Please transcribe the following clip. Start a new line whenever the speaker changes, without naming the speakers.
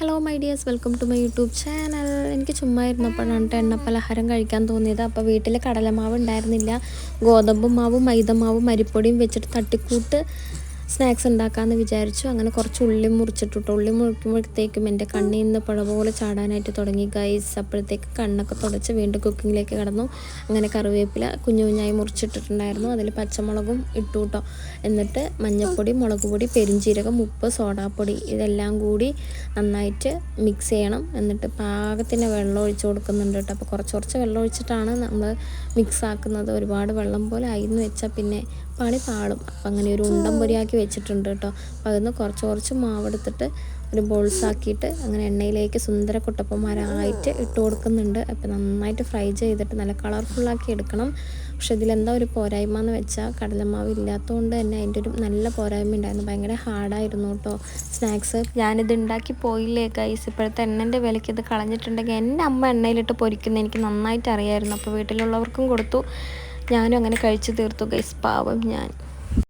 Hello my dears, welcome to my YouTube channel. എനിക്ക് ചുമ്മാ ഇരുന്നപ്പോഴാണ് എണ്ണ പലഹാരം കഴിക്കാൻ തോന്നിയത്. അപ്പോൾ വീട്ടിൽ കടലമാവ് ഉണ്ടായിരുന്നില്ല. ഗോതമ്പ് മാവും മൈദമാവും അരിപ്പൊടിയും വെച്ചിട്ട് തട്ടിക്കൂട്ട് സ്നാക്സ് ഉണ്ടാക്കാമെന്ന് വിചാരിച്ചു. അങ്ങനെ കുറച്ച് ഉള്ളി മുറിച്ചിട്ടിട്ടു. ഉള്ളി മുറിക്കുമ്പോഴത്തേക്കും എൻ്റെ കണ്ണിൽ നിന്ന് പുഴ പോലെ ചാടാനായിട്ട് തുടങ്ങി ഗൈസ്. അപ്പോഴത്തേക്ക് കണ്ണൊക്കെ തുടച്ച് വീണ്ടും കുക്കിങ്ങിലേക്ക് കടന്നു. അങ്ങനെ കറിവേപ്പില കുഞ്ഞു കുഞ്ഞായി മുറിച്ചിട്ടിട്ടുണ്ടായിരുന്നു. അതിൽ പച്ചമുളകും ഇട്ടു കേട്ടോ. എന്നിട്ട് മഞ്ഞൾപ്പൊടി, മുളക് പൊടി, പെരിഞ്ചീരകം, ഉപ്പ്, സോഡാപ്പൊടി ഇതെല്ലാം കൂടി നന്നായിട്ട് മിക്സ് ചെയ്യണം. എന്നിട്ട് പാകത്തിന് വെള്ളം ഒഴിച്ച് കൊടുക്കുന്നുണ്ട് കേട്ടോ. അപ്പോൾ കുറച്ച് വെള്ളം ഒഴിച്ചിട്ടാണ് നമ്മൾ മിക്സ് ആക്കുന്നത്. ഒരുപാട് വെള്ളം പോലെ ആയിരുന്നു വെച്ചാൽ പിന്നെ പണി പാളും. അപ്പം അങ്ങനെ ഒരു ഉണ്ടം പൊരിയാക്കി വെച്ചിട്ടുണ്ട് കേട്ടോ. അപ്പോൾ അതിന് കുറച്ച് മാവെടുത്തിട്ട് ഒരു ബോൾസാക്കിയിട്ട് അങ്ങനെ എണ്ണയിലേക്ക് സുന്ദര കുട്ടപ്പന്മാരായിട്ട് ഇട്ട് കൊടുക്കുന്നുണ്ട്. അപ്പോൾ നന്നായിട്ട് ഫ്രൈ ചെയ്തിട്ട് നല്ല കളർഫുള്ളാക്കി എടുക്കണം. പക്ഷെ ഇതിലെന്താ ഒരു പോരായ്മ എന്ന് വെച്ചാൽ കടലമാവ് ഇല്ലാത്തതുകൊണ്ട് തന്നെ അതിൻ്റെ ഒരു നല്ല പോരായ്മ ഉണ്ടായിരുന്നു. ഭയങ്കര ഹാർഡായിരുന്നു കേട്ടോ സ്നാക്സ്. ഞാനിത് ഉണ്ടാക്കി പോയില്ലേ ഗൈസ്. ഇപ്പോഴത്തെ എണ്ണൻ്റെ വിലയ്ക്ക് ഇത് കളഞ്ഞിട്ടുണ്ടെങ്കിൽ എൻ്റെ അമ്മ എണ്ണയിലിട്ട് പൊരിക്കുന്നത് എനിക്ക് നന്നായിട്ട് അറിയായിരുന്നു. അപ്പോൾ വീട്ടിലുള്ളവർക്കും കൊടുത്തു, ഞാനും അങ്ങനെ കഴിച്ചു തീർത്തു ഗൈസ്. പാവം ഞാൻ.